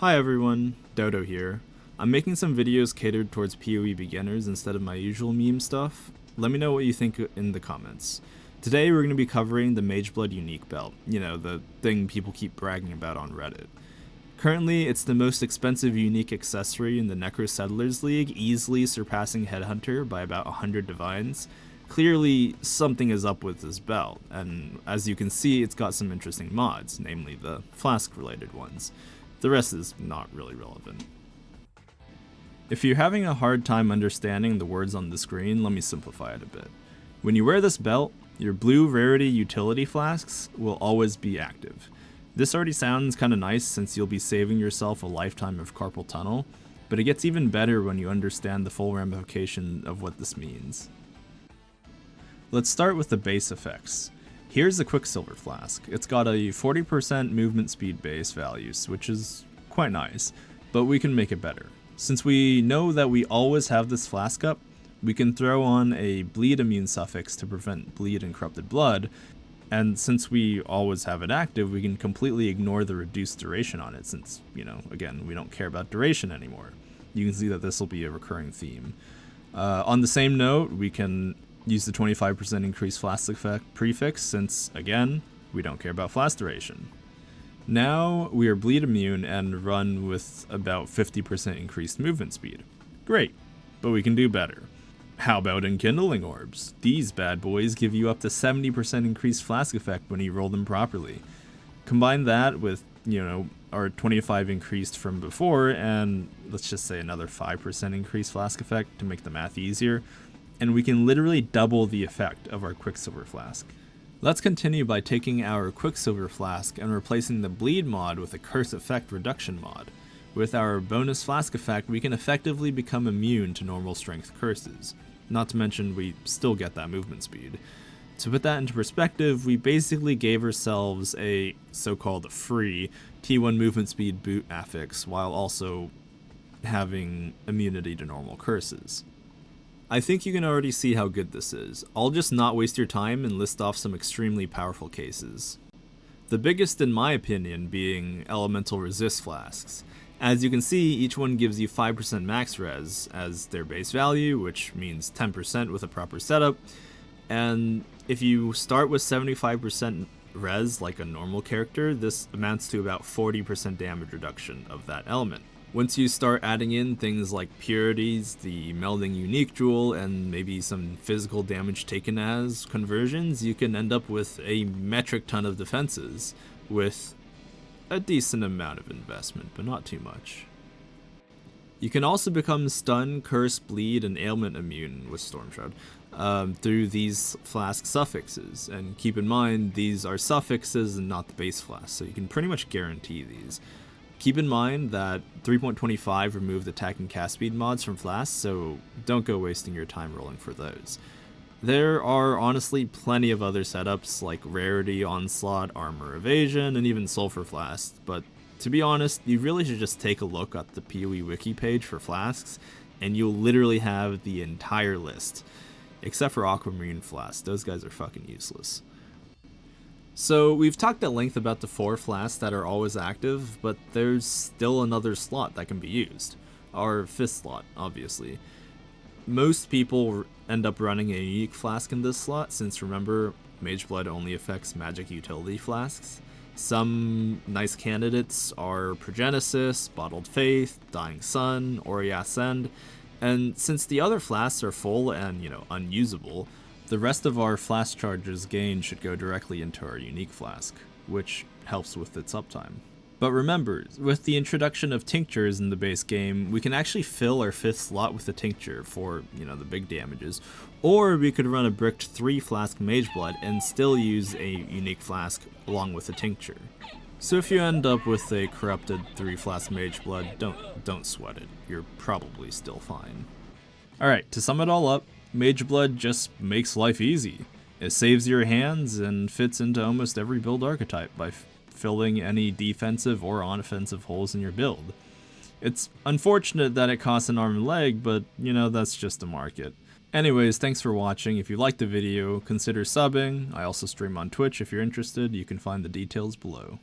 Hi everyone, Dodo here. I'm making some videos catered towards PoE beginners instead of my usual meme stuff. Let me know what you think in the comments. Today we're going to be covering the Mageblood unique belt, the thing people keep bragging about on Reddit. Currently, it's the most expensive unique accessory in the Necro Settlers League, easily surpassing Headhunter by about 100 divines. Clearly, something is up with this belt, and as you can see, it's got some interesting mods, namely the Flask related ones. The rest is not really relevant. If you're having a hard time understanding the words on the screen, let me simplify it a bit. When you wear this belt, your blue rarity utility flasks will always be active. This already sounds kinda nice since you'll be saving yourself a lifetime of carpal tunnel, but it gets even better when you understand the full ramification of what this means. Let's start with the base effects. Here's the Quicksilver Flask. It's got a 40% movement speed base values, which is quite nice, but we can make it better. Since we know that we always have this flask up, we can throw on a bleed immune suffix to prevent bleed and corrupted blood, and since we always have it active, we can completely ignore the reduced duration on it since, again, we don't care about duration anymore. You can see that this will be a recurring theme. On the same note, we can use the 25% increased flask effect prefix since, again, we don't care about flask duration. Now we are bleed immune and run with about 50% increased movement speed. Great, but we can do better. How about enkindling orbs? These bad boys give you up to 70% increased flask effect when you roll them properly. Combine that with, our 25 increased from before, and let's just say another 5% increased flask effect to make the math easier, and we can literally double the effect of our Quicksilver Flask. Let's continue by taking our Quicksilver Flask and replacing the bleed mod with a curse effect reduction mod. With our bonus flask effect, we can effectively become immune to normal strength curses. Not to mention we still get that movement speed. To put that into perspective, we basically gave ourselves a so-called free T1 movement speed boot affix while also having immunity to normal curses. I think you can already see how good this is. I'll just not waste your time and list off some extremely powerful cases. The biggest in my opinion being elemental resist flasks. As you can see, each one gives you 5% max res as their base value, which means 10% with a proper setup, and if you start with 75% res like a normal character, this amounts to about 40% damage reduction of that element. Once you start adding in things like purities, the melding unique jewel, and maybe some physical damage taken as conversions, you can end up with a metric ton of defenses with a decent amount of investment, but not too much. You can also become stun, curse, bleed, and ailment immune with Stormshroud through these flask suffixes, and keep in mind these are suffixes and not the base flask, so you can pretty much guarantee these. Keep in mind that 3.25 removed attack and cast speed mods from Flask, so don't go wasting your time rolling for those. There are honestly plenty of other setups like Rarity, Onslaught, Armor Evasion, and even Sulfur Flasks, but to be honest, you really should just take a look at the PoE wiki page for Flasks, and you'll literally have the entire list. Except for Aquamarine Flasks, those guys are fucking useless. So we've talked at length about the 4 flasks that are always active, but there's still another slot that can be used. Our 5th slot, obviously. Most people end up running a unique flask in this slot, since remember, Mageblood only affects magic utility flasks. Some nice candidates are Progenesis, Bottled Faith, Dying Sun, Ori Ascend, and since the other flasks are full and, unusable, the rest of our flask charges gained should go directly into our unique flask, which helps with its uptime. But remember, with the introduction of tinctures in the base game, we can actually fill our 5th slot with a tincture for, the big damages, or we could run a bricked 3 flask Mageblood and still use a unique flask along with a tincture. So if you end up with a corrupted 3 flask Mageblood, don't sweat it, you're probably still fine. Alright, to sum it all up, Mageblood just makes life easy. It saves your hands and fits into almost every build archetype by filling any defensive or offensive holes in your build. It's unfortunate that it costs an arm and leg, but that's just the market. Anyways, thanks for watching. If you liked the video, consider subbing. I also stream on Twitch if you're interested. You can find the details below.